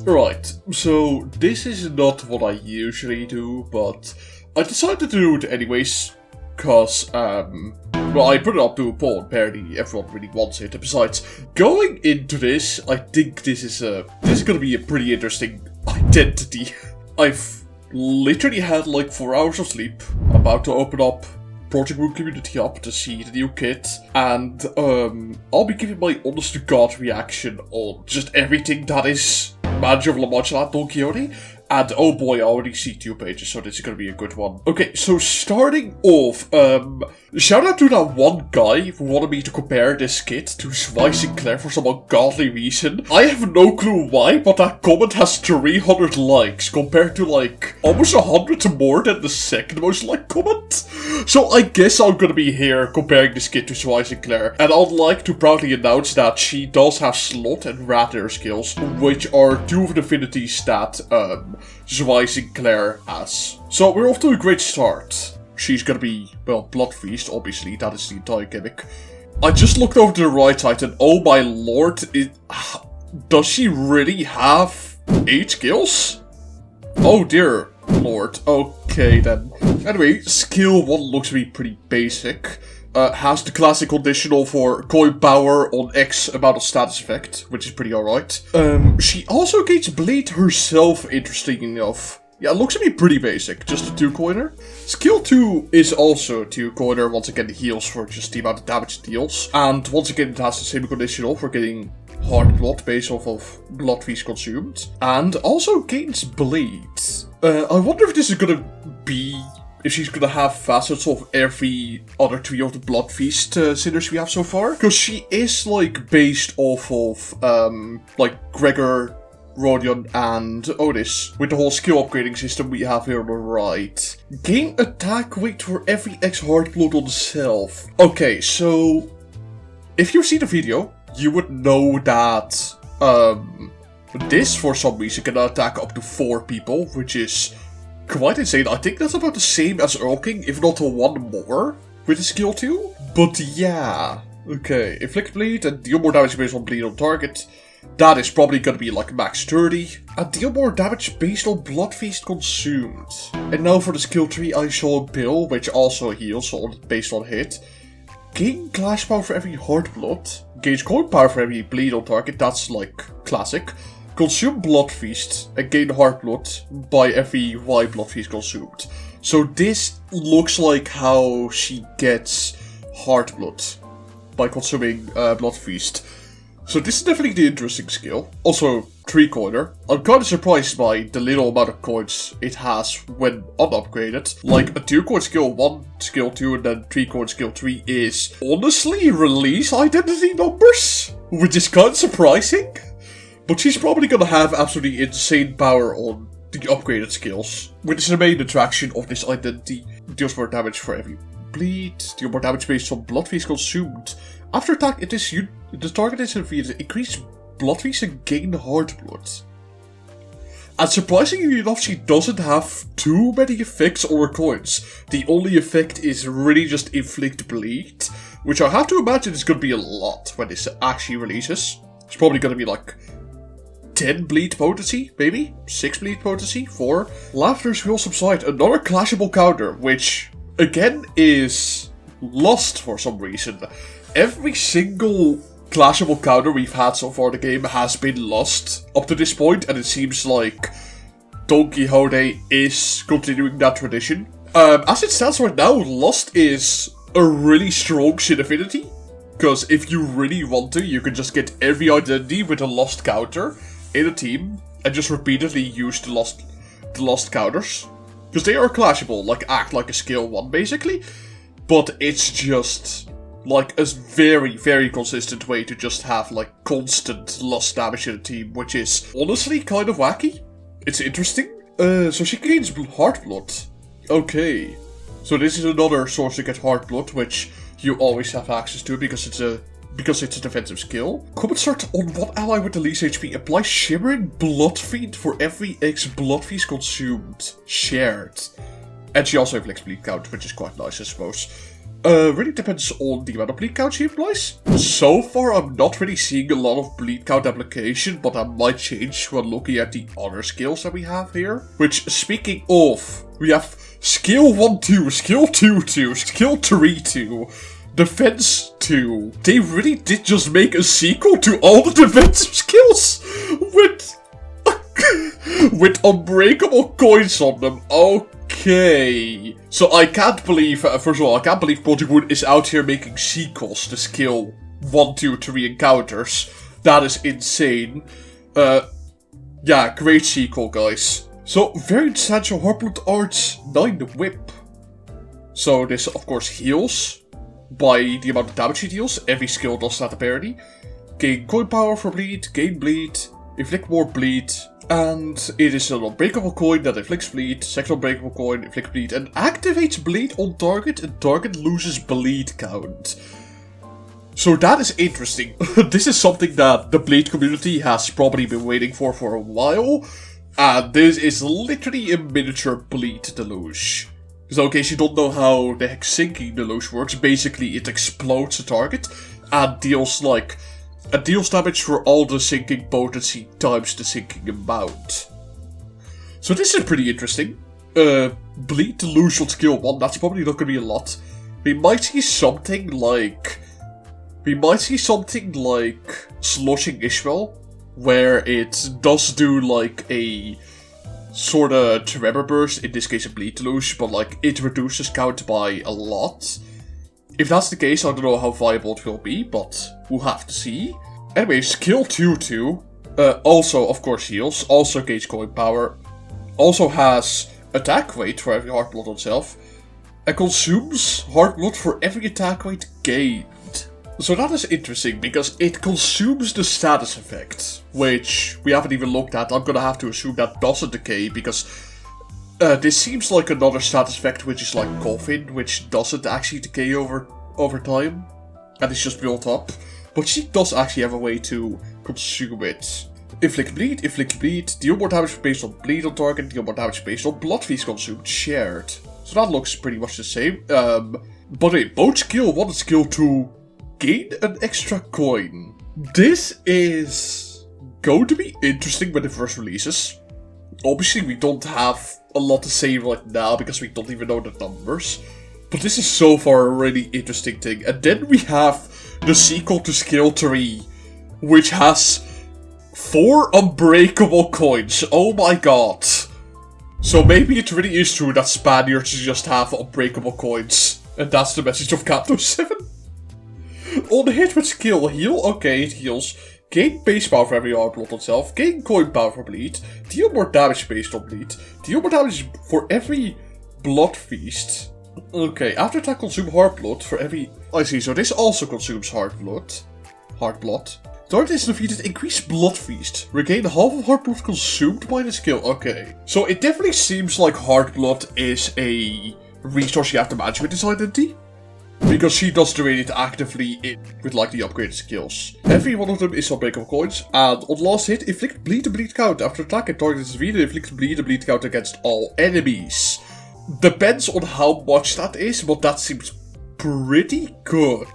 Right, so this is not what I usually do, but I decided to do it anyways, cause, well, I put it up to a poll, apparently everyone really wants it, and besides, going into this, I think this is gonna be a pretty interesting identity. I've literally had like 4 hours of sleep, about to open up Project Moon Community up to see the new kit, and I'll be giving my honest to god reaction on just everything that is Manager of La Mancha Don Quixote, and oh boy, I already see 2 pages, so this is gonna be a good one. Okay, so starting off, shout out to that one guy who wanted me to compare this kit to Swy Sinclair for some ungodly reason. I have no clue why, but that comment has 300 likes, compared to like, almost 100 more than the second most liked comment. So I guess I'm gonna be here comparing this kit to Swy Sinclair, and I'd like to proudly announce that she does have slot and Welvader skills, which are 2 of the affinities that, Swy Sinclair has. So we're off to a great start. She's gonna be, well, Blood Feast, obviously, that is the entire gimmick. I just looked over to the right side and oh my lord, does she really have 8 skills? Oh dear lord, okay then. Anyway, skill 1 looks to be pretty basic. Has the classic conditional for coin power on X amount of status effect, which is pretty alright. She also gains Blade herself, interesting enough. Yeah, it looks to be pretty basic, just a 2-coiner. Skill 2 is also a 2-coiner, once again heals for just the amount of damage it deals. And once again it has the same conditional for getting Hardblood based off of Blood Feast consumed. And also gains Bleed. I wonder if this is gonna be... if she's gonna have facets of every other 3 of the Blood Feast sinners we have so far. Because she is, like, based off of, like, Gregor, Rodion, and Otis. With the whole skill upgrading system we have here on the right. Gain attack weight for every X Hardblood on self. Okay, so... if you've seen the video, you would know that, this, for some reason, can attack up to 4 people, which is... quite insane. I think that's about the same as Earl King, if not 1 more, with the skill 2. But yeah. Okay, inflict bleed and deal more damage based on bleed on target. That is probably gonna be like max 30. And deal more damage based on Blood Feast consumed. And now for the skill tree, I saw a Bill, which also heals based on hit. Gain Clash Power for every Hardblood. Gains coin power for every bleed on target, that's like classic. Consume Blood Feast and gain Hardblood by every Y Blood Feast consumed. So this looks like how she gets Hardblood by consuming Blood Feast. So this is definitely the interesting skill. Also, 3-coiner. I'm kind of surprised by the little amount of coins it has when unupgraded. Like a 2-coin skill 1, skill 2, and then 3-coin skill 3 is honestly release identity numbers, which is kind of surprising. But she's probably gonna have absolutely insane power on the upgraded skills, which is the main attraction of this identity. Deals more damage for every bleed, deal more damage based on Blood Feast consumed. After attack, the target is defeated, increase Blood Feast and gain Hardblood. And surprisingly enough, she doesn't have too many effects on her coins. The only effect is really just inflict bleed, which I have to imagine is gonna be a lot when this actually releases. It's probably gonna be like 10 bleed potency, maybe? 6 bleed potency? 4? Laughter's will subside, another clashable counter, which, again, is lost for some reason. Every single clashable counter we've had so far in the game has been lost up to this point, and it seems like Don Quixote is continuing that tradition. As it stands right now, lost is a really strong shit affinity, because if you really want to, you can just get every identity with a lost counter in a team and just repeatedly use the lost counters, because they are clashable, like act like a skill 1 basically, but it's just like a very, very consistent way to just have like constant lost damage in a team, which is honestly kind of wacky. It's interesting. So she gains Hardblood. Okay, so this is another source to get Hardblood, which you always have access to because it's a defensive skill. Comment start on what ally with the least HP. Apply Shimmering Blood Fiend for every X Blood Feast consumed. Shared. And she also inflicts bleed count, which is quite nice, I suppose. Really depends on the amount of bleed count she applies. So far, I'm not really seeing a lot of bleed count application, but that might change when looking at the other skills that we have here. Which, speaking of, we have skill 1-2, skill 2-2, skill 3-2, defense 2. They really did just make a sequel to all the defensive skills with unbreakable coins on them. Okay. So I can't believe, first of all, I can't believe Project Wood is out here making sequels to skill 1, 2, 3 encounters. That is insane. Yeah, great sequel, guys. So, very essential Hardblood Arts 9 Whip. So this, of course, heals by the amount of damage it deals. Every skill does that apparently. Gain coin power for bleed, gain bleed, inflict more bleed, and it is an unbreakable coin that inflicts bleed, second unbreakable coin, inflicts bleed, and activates bleed on target, and target loses bleed count. So that is interesting. This is something that the bleed community has probably been waiting for a while, and this is literally a miniature bleed deluge. So in case you don't know how the heck sinking deluge works, basically it explodes a target and deals damage for all the sinking potency times the sinking amount. So this is pretty interesting. Bleed deluge on skill 1, that's probably not gonna be a lot. We might see something like Sloshing Ishmael, where it does do like a sorta Tremor Burst, in this case a bleed deluge, but like it reduces count by a lot. If that's the case, I don't know how viable it will be, but we'll have to see. Anyway, skill 2-2, also of course heals, also gains coin power, also has attack rate for every Hardblood on itself, and consumes Hardblood for every attack rate gained. So that is interesting, because it consumes the status effect, which we haven't even looked at. I'm gonna have to assume that doesn't decay, because this seems like another status effect which is like Coffin, which doesn't actually decay over time, and it's just built up. But she does actually have a way to consume it. Inflict bleed, deal more damage based on bleed on target, deal more damage based on blood feast consumed, shared. So that looks pretty much the same. But wait, both skill 1 and skill 2 gain an extra coin. This is going to be interesting when it first releases. Obviously we don't have a lot to say right now because we don't even know the numbers. But this is so far a really interesting thing. And then we have the sequel to skill 3, which has 4 unbreakable coins. Oh my god. So maybe it really is true that Spaniards just have unbreakable coins. And that's the message of Captain 7. On the hit with skill heal, okay, it heals. Gain base power for every Hardblood on itself. Gain coin power for bleed. Deal more damage based on bleed. Deal more damage for every blood feast. Okay, after attack consume Hardblood for every... I see, so this also consumes Hardblood. Target is defeated, increase blood feast. Regain half of Hardblood consumed by the skill. Okay. So it definitely seems like Hardblood is a resource you have to manage with this identity. Because she does drain it actively with like the upgraded skills. Every one of them is unbreakable coins. And on last hit, inflict bleed the bleed count. After attack and target is defeated, inflict bleed the bleed count against all enemies. Depends on how much that is, but that seems pretty good.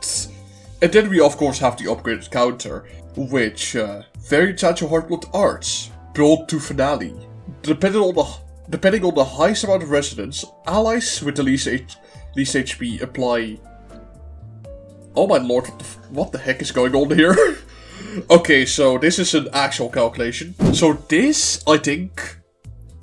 And then we of course have the upgraded counter, which very essential Hardblood Arts, build to finale. Depending on the highest amount of resonance, allies with the least HP apply. Oh my lord, what the heck is going on here? Okay, so this is an actual calculation. So this, I think,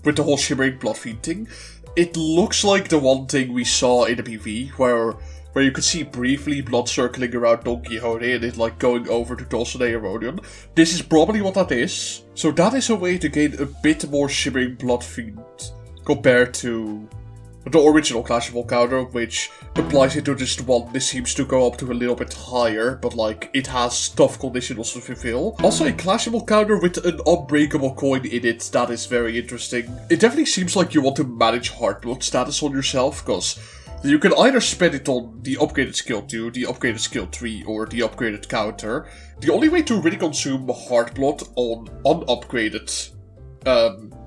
with the whole shimmering blood fiend thing, it looks like the one thing we saw in the PV, where you could see briefly blood circling around Don Quixote and it like going over to Dulcinea Erodion. This is probably what that is. So that is a way to gain a bit more shimmering blood fiend compared to the original clashable counter, which applies it to just one. This seems to go up to a little bit higher, but like it has tough conditionals to fulfill. Also a clashable counter with an unbreakable coin in it, that is very interesting. It definitely seems like you want to manage Hardblood status on yourself, because you can either spend it on the upgraded skill 2, the upgraded skill 3, or the upgraded counter. The only way to really consume Hardblood on unupgraded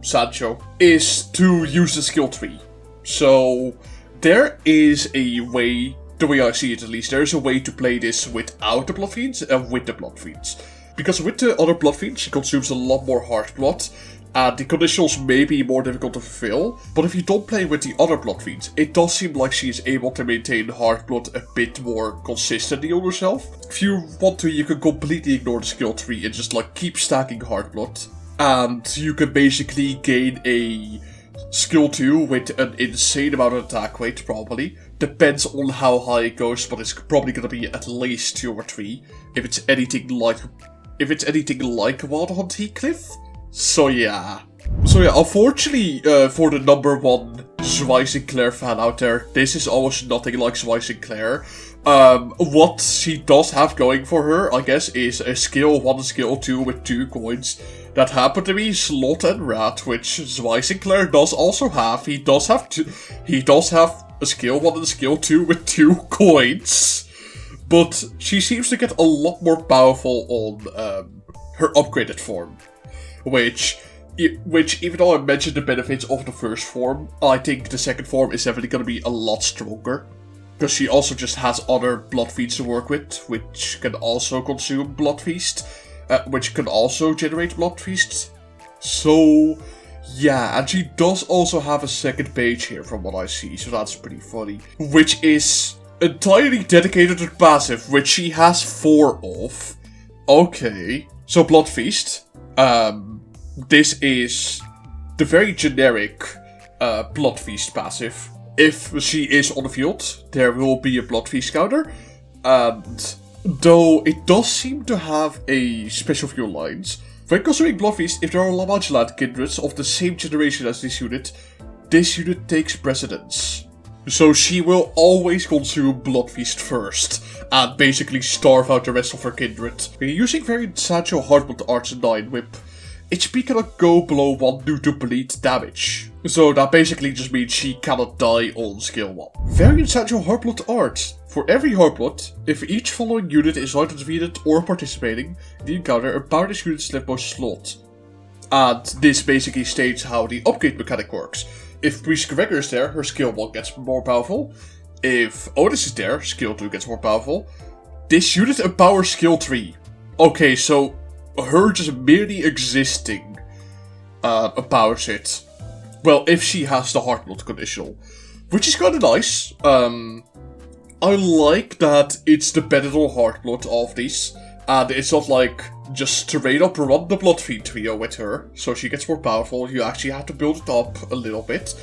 Sancho is to use the skill 3. So there is a way the way I see it at least, there is a way to play this without the Blood Fiends and with the Blood Fiends. Because with the other Blood Fiends, she consumes a lot more Hardblood, and the conditionals may be more difficult to fulfill, but if you don't play with the other Blood Fiends, it does seem like she is able to maintain Hardblood a bit more consistently on herself. If you want to, you can completely ignore the skill tree and just like keep stacking Hardblood, and you can basically gain a skill 2 with an insane amount of attack weight, probably. Depends on how high it goes, but it's probably gonna be at least 2 or 3, if it's anything like Wild Hunt Heathcliff. So yeah, unfortunately for the number 1 Zwei Sinclair fan out there, this is almost nothing like Zwei Sinclair. What she does have going for her, I guess, is a skill 1 and skill 2 with 2 coins. That happen to be Slot and Rat, which Zwei Sinclair does also have. He does have a skill 1 and a skill 2 with 2 coins. But she seems to get a lot more powerful on her upgraded form. Which, even though I mentioned the benefits of the first form, I think the second form is definitely going to be a lot stronger. Because she also just has other Blood Feasts to work with, which can also consume Blood Feast, which can also generate Blood Feasts. So, yeah, and she does also have a second page here from what I see, so that's pretty funny. Which is entirely dedicated to passive, which she has 4 of. Okay, so Blood Feast. This is the very generic Blood Feast passive. If she is on the field, there will be a Blood Feast counter, and though it does seem to have a special few lines, when consuming Blood Feast, if there are Lamageland kindreds of the same generation as this unit takes precedence. So she will always consume Blood Feast first, and basically starve out the rest of her kindred. Using Variant Sancho Hardblood Arts 9 Whip, HP cannot go below 1 due to bleed damage. So that basically just means she cannot die on skill 1. Variant Sancho Hardblood Art. For every Hardblood, if each following unit is either defeated or participating in the encounter, empower this unit's leftmost slot. And this basically states how the upgrade mechanic works. If Priest Gregor is there, her skill 1 gets more powerful. If Otis is there, skill 2 gets more powerful. This unit empowers skill 3. Okay, so her just merely existing empowers it. Well, if she has the Hardblood conditional. Which is kinda nice. I like that it's dependent on Hardblood of these. And it's not like just straight up run the Blood Fiend trio with her, so she gets more powerful. You actually have to build it up a little bit.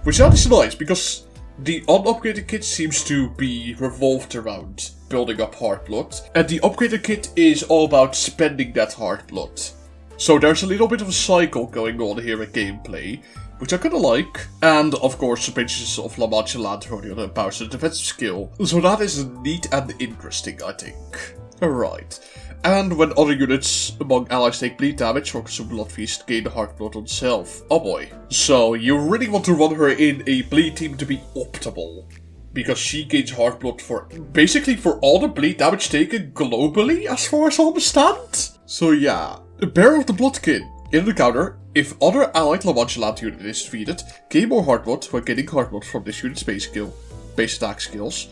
Which that is nice, because the unupgraded kit seems to be revolved around building up Hardblood. And the upgraded kit is all about spending that Hardblood. So there's a little bit of a cycle going on here in gameplay, which I kinda like. And of course the Princess of Lamageland for the other powers the defensive skill. So that is neat and interesting, I think. Alright. And when other units among allies take bleed damage or consume Blood Feast, gain the Hardblood on self. Oh boy. So you really want to run her in a bleed team to be optimal. Because she gains Hardblood for basically for all the bleed damage taken globally, as far as I understand. So yeah. The Bearer of the Bloodkin. In the counter, if other allied Lamageland unit is defeated, gain more Hardblood when getting Hardblood from this unit's base attack skills.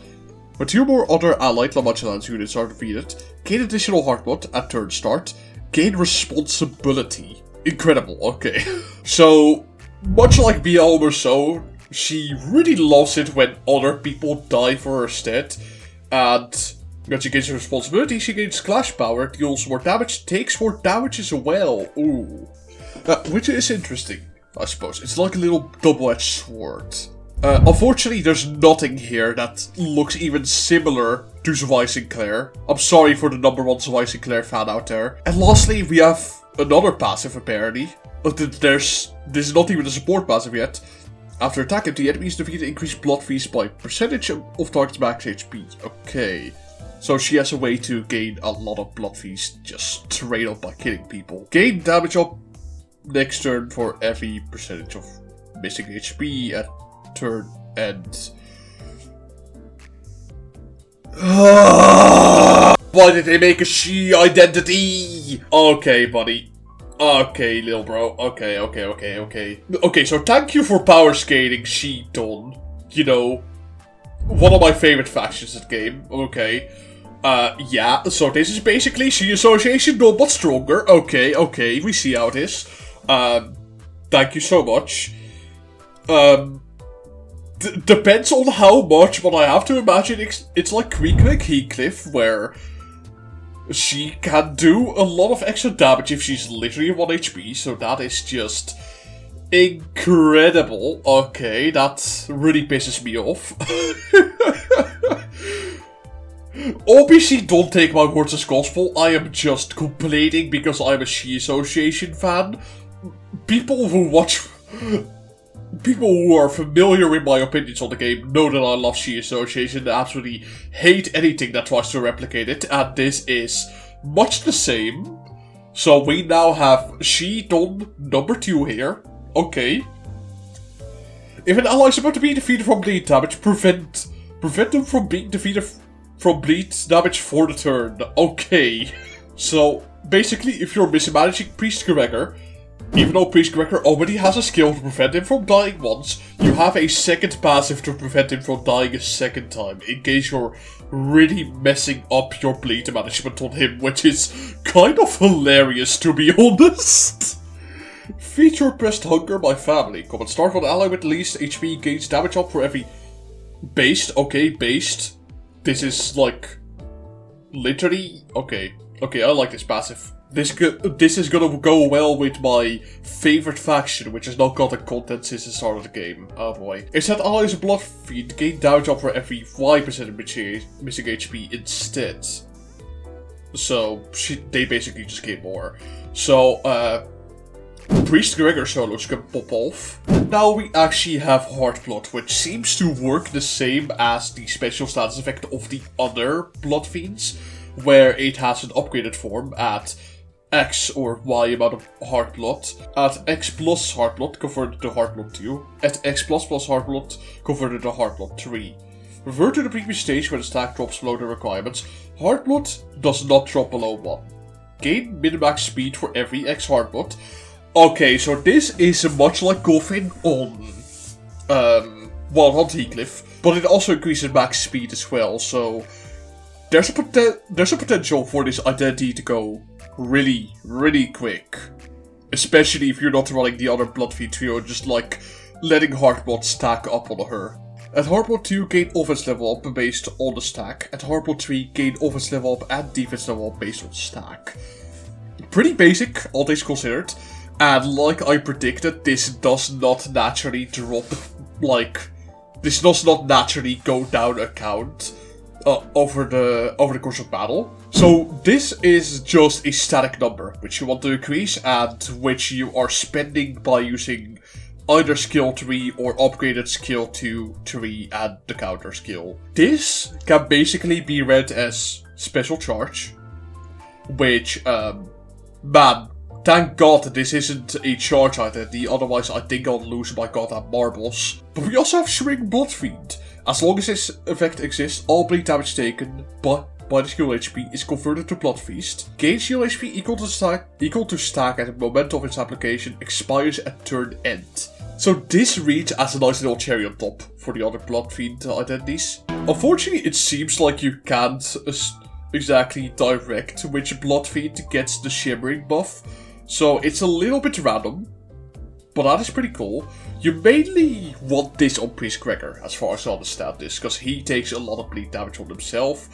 When 2 more other allied Lamageland units are defeated, gain additional Hardblood at turn start, gain responsibility. Incredible, okay. So, much like BL Merceau, she really loves it when other people die for her stead, and when she gains responsibility, she gains Clash Power, deals more damage, takes more damage as well. Ooh. Which is interesting, I suppose. It's like a little double-edged sword. Unfortunately, there's nothing here that looks even similar to Zwei Sinclair. I'm sorry for the number 1 Zwei Sinclair fan out there. And lastly, we have another passive apparently. This is not even a support passive yet. After attacking, the enemy is defeated, increase Blood Feast by percentage of target's max HP. Okay. So she has a way to gain a lot of Blood Feast just straight up by killing people. Gain damage up next turn for every percentage of missing HP at turn end. Why did they make a she identity? Okay, buddy. Okay, lil bro. Okay. Okay, so thank you for power scaling, Shi Don. You know, one of my favorite factions in the game, okay. Yeah, so this is basically Shi Association, no, but stronger. Okay, we see how it is. Thank you so much. Depends on how much, but I have to imagine it's like Creek Heathcliff, where she can do a lot of extra damage if she's literally 1 HP, so that is just incredible. Okay, that really pisses me off. Obviously, don't take my words as gospel. I am just complaining because I'm a Shi Association fan. People who are familiar with my opinions on the game know that I love Shi Association and absolutely hate anything that tries to replicate it, and this is much the same. So we now have Shi Don II here. Okay. If an ally is about to be defeated from bleed damage, prevent them from being defeated from bleed damage for the turn. Okay. So, basically, if you're mismanaging Priest Gregor, even though Priest Gregor already has a skill to prevent him from dying once, you have a second passive to prevent him from dying a second time, in case you're really messing up your bleed management on him, which is kind of hilarious, to be honest. Feature Pressed Hunger by Family. Common start when an ally with least HP gains damage up for every... Based? Okay, based. This is like... Literally... Okay, I like this passive. This is gonna go well with my favorite faction, which has not gotten content since the start of the game. Oh boy. Instead, allies of Blood Fiend gain damage up for every 5% of missing HP instead. So, they basically just gain more. So, Priest Gregor solos can pop off. Now we actually have Hardblood, which seems to work the same as the special status effect of the other Blood Fiends, where it has an upgraded form at X or Y amount of Hardblood, at X plus Hardblood converted to Hardblood 2, at X plus Hardblood converted to Hardblood 3. Revert to the previous stage when the stack drops below the requirements. Hardblood does not drop below 1. Gain min-max speed for every X Hardblood. Okay, so this is much like Goffin on Heathcliff, but it also increases max speed as well, so there's a potential for this identity to go really, really quick. Especially if you're not running the other Bloodfiend trio, just like letting Hardblood stack up on her. At Hardblood 2, gain offense level up based on the stack. At Hardblood 3, gain offense level up and defense level up based on stack. Pretty basic, all things considered. And like I predicted, this does not naturally drop, this does not naturally go down a count over the course of battle. So this is just a static number, which you want to increase and which you are spending by using either skill 3 or upgraded skill 2, 3 and the counter skill. This can basically be read as special charge, which, man, thank God that this isn't a charge identity, otherwise I think I'll lose my goddamn marbles. But we also have Shrink Bloodfiend. As long as this effect exists, all bleed damage taken by the skill HP is converted to Blood Feast. Gain skill HP equal to stack at the moment of its application expires at turn end. So this reads as a nice little cherry on top for the other Blood Fiend identities. Unfortunately, it seems like you can't exactly direct which Blood Fiend gets the shimmering buff. So it's a little bit random, but that is pretty cool. You mainly want this on Priest Gregor, as far as I understand this, because he takes a lot of bleed damage on himself,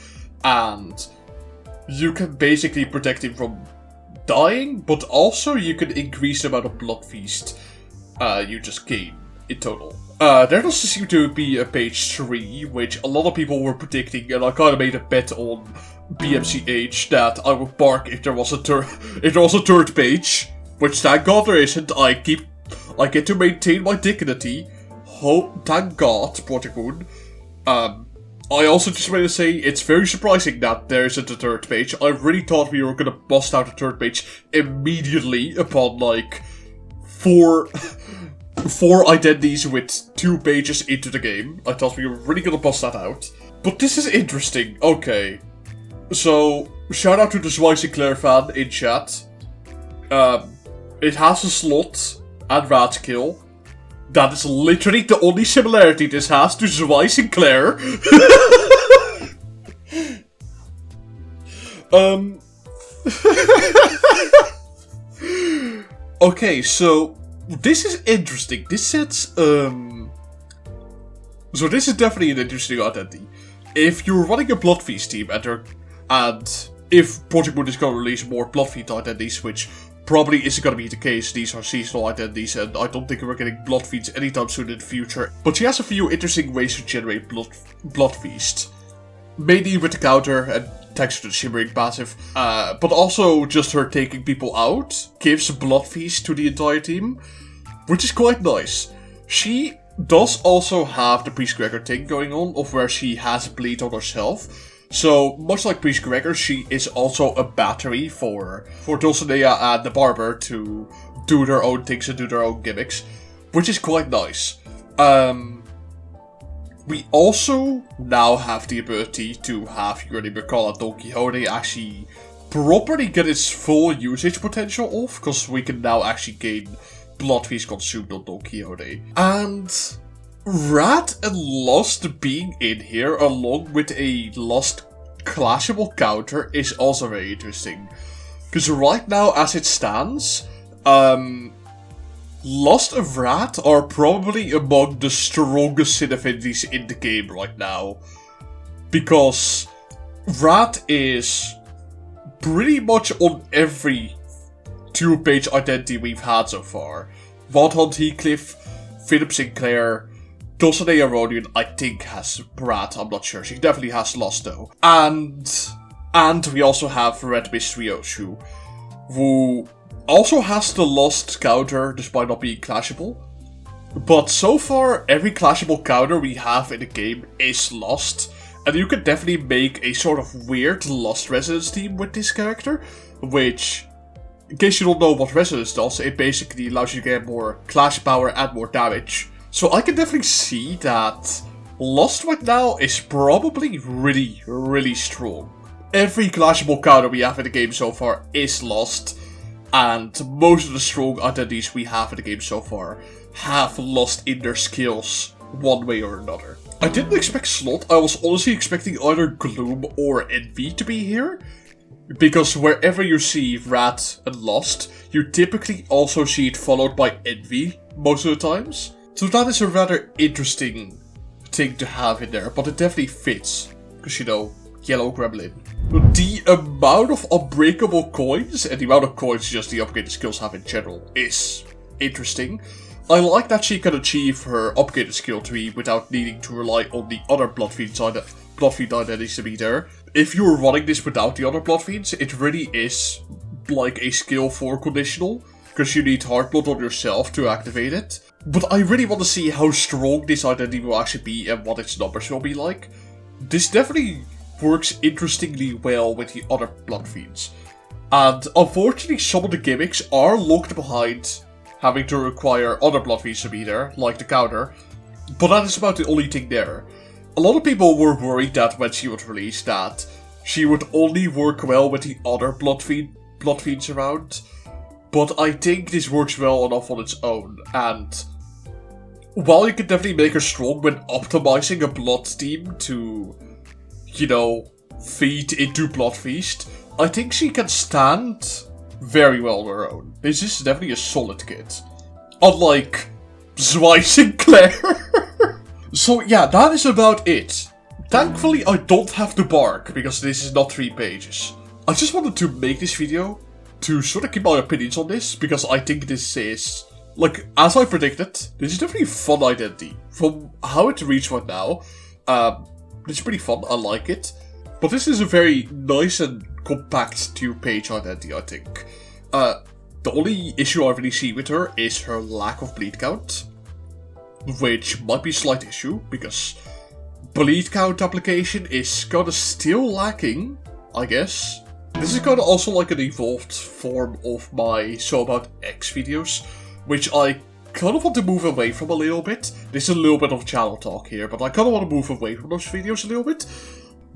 and you can basically protect him from dying, but also you can increase the amount of Blood Feast you just gain in total. There does seem to be a page 3, which a lot of people were predicting, and I kind of made a bet on BMCH that I would bark if there was a third page, which thank God there isn't. I get to maintain my dignity. Thank God, Project Moon. I also just want to say it's very surprising that there isn't a third page. I really thought we were gonna bust out a third page immediately upon like four identities with 2 pages into the game. I thought we were really gonna bust that out. But this is interesting. Okay. So, shout out to the Zwy Sinclair fan in chat. It has a slot and rat kill. That is literally the only similarity this has to Zwei Sinclair. Okay, so this is interesting. This sets so this is definitely an interesting identity. If you're running a Blood Feast team and if Project Moon is going to release more Blood Feast identities, which probably isn't going to be the case, these are seasonal identities, and I don't think we're getting Blood Feasts anytime soon in the future. But she has a few interesting ways to generate Blood Feast. Mainly with the counter and thanks to the Shimmering passive, but also just her taking people out gives Blood Feast to the entire team, which is quite nice. She does also have the Priest Gregor thing going on, of where she has bleed on herself. So, much like Priest Gregor, she is also a battery for Dulcinea and the Barber to do their own things and do their own gimmicks, which is quite nice. We also now have the ability to have Yuri Mikala Don Quixote actually properly get its full usage potential off, because we can now actually gain Blood Feast consumed on Don Quixote. And Rat and Lust being in here, along with a Lust clashable counter, is also very interesting. Because right now, as it stands, Lust and Rat are probably among the strongest sin affinities in the game right now. Because Rat is pretty much on every 2-page identity we've had so far. Wild Hunt Heathcliff, Philip Sinclair, Dulcinea Rodian, I think has Rat, I'm not sure. She definitely has Lust though. And we also have Red Mystery Oshu, who also has the Lust counter despite not being clashable. But so far, every clashable counter we have in the game is Lust. And you can definitely make a sort of weird Lust Resonance team with this character, which, in case you don't know what Resonance does, it basically allows you to get more clash power and more damage. So I can definitely see that Lust right now is probably really, really strong. Every clashable counter we have in the game so far is Lust, and most of the strong identities we have in the game so far have Lust in their skills one way or another. I didn't expect Slot, I was honestly expecting either Gloom or Envy to be here, because wherever you see Rat and Lust, you typically also see it followed by Envy most of the times. So that is a rather interesting thing to have in there, but it definitely fits, because you know, Yellow Gremlin. The amount of unbreakable coins, and the amount of coins just the upgraded skills have in general, is interesting. I like that she can achieve her upgraded skill tree without needing to rely on the other Blood Fiend identities to be there. If you're running this without the other Blood Fiends, it really is like a skill 4 conditional, because you need Hardblood on yourself to activate it. But I really want to see how strong this identity will actually be and what its numbers will be like. This definitely works interestingly well with the other Blood Fiends. And unfortunately, some of the gimmicks are locked behind having to require other Blood Fiends to be there, like the counter. But that is about the only thing there. A lot of people were worried that when she was released that she would only work well with the other Blood Fiends around. But I think this works well enough on its own, and while you can definitely make her strong when optimizing a Blood team to, you know, feed into Blood Feast, I think she can stand very well on her own. This is definitely a solid kit. Unlike Zwei Sinclair. So yeah, that is about it. Thankfully I don't have to bark, because this is not 3 pages. I just wanted to make this video to sort of keep my opinions on this, because I think this is, like, as I predicted, this is definitely a fun identity. From how it reads right now, it's pretty fun, I like it. But this is a very nice and compact 2-page identity, I think. The only issue I really see with her is her lack of bleed count, which might be a slight issue, because bleed count application is kinda still lacking, I guess. This is kinda also like an evolved form of my So About X videos, which I kind of want to move away from a little bit. This is a little bit of channel talk here, but I kind of want to move away from those videos a little bit.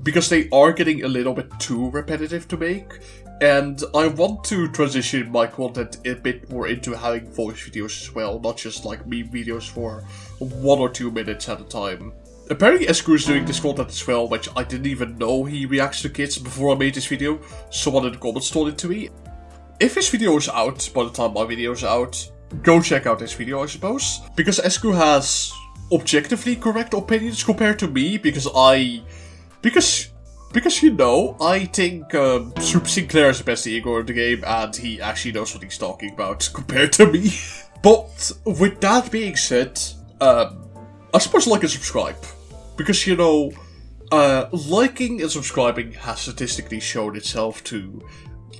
because they are getting a little bit too repetitive to make, and I want to transition my content a bit more into having voice videos as well, not just like meme videos for 1 or 2 minutes at a time. Apparently Esku is doing this content as well, which I didn't even know he reacts to kids before I made this video. Someone in the comments told it to me. If his video is out by the time my video is out, go check out this video, I suppose. Because Esku has objectively correct opinions compared to me, because you know, I think Super Sinclair is the best ego in the game, and he actually knows what he's talking about compared to me. But with that being said, I suppose like and subscribe. Because, you know, liking and subscribing has statistically shown itself to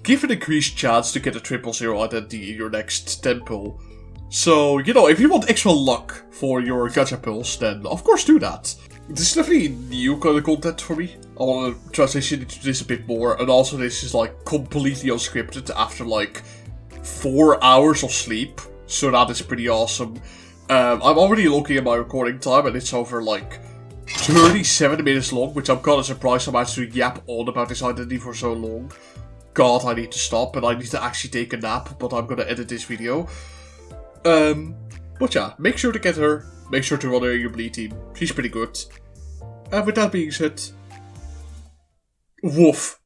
give an increased chance to get a 000 identity in your next 10 pull. So, you know, if you want extra luck for your gacha pulls, then of course do that. This is definitely new kind of content for me. I want to transition into this a bit more, and also this is like completely unscripted after like 4 hours of sleep, so that is pretty awesome. I'm already looking at my recording time, and it's over like 37 minutes long, which I'm kind of surprised I managed to yap on about this identity for so long. God, I need to stop, and I need to actually take a nap, but I'm gonna edit this video. But yeah, make sure to get her. Make sure to run her in your bleed team. She's pretty good. And with that being said, woof.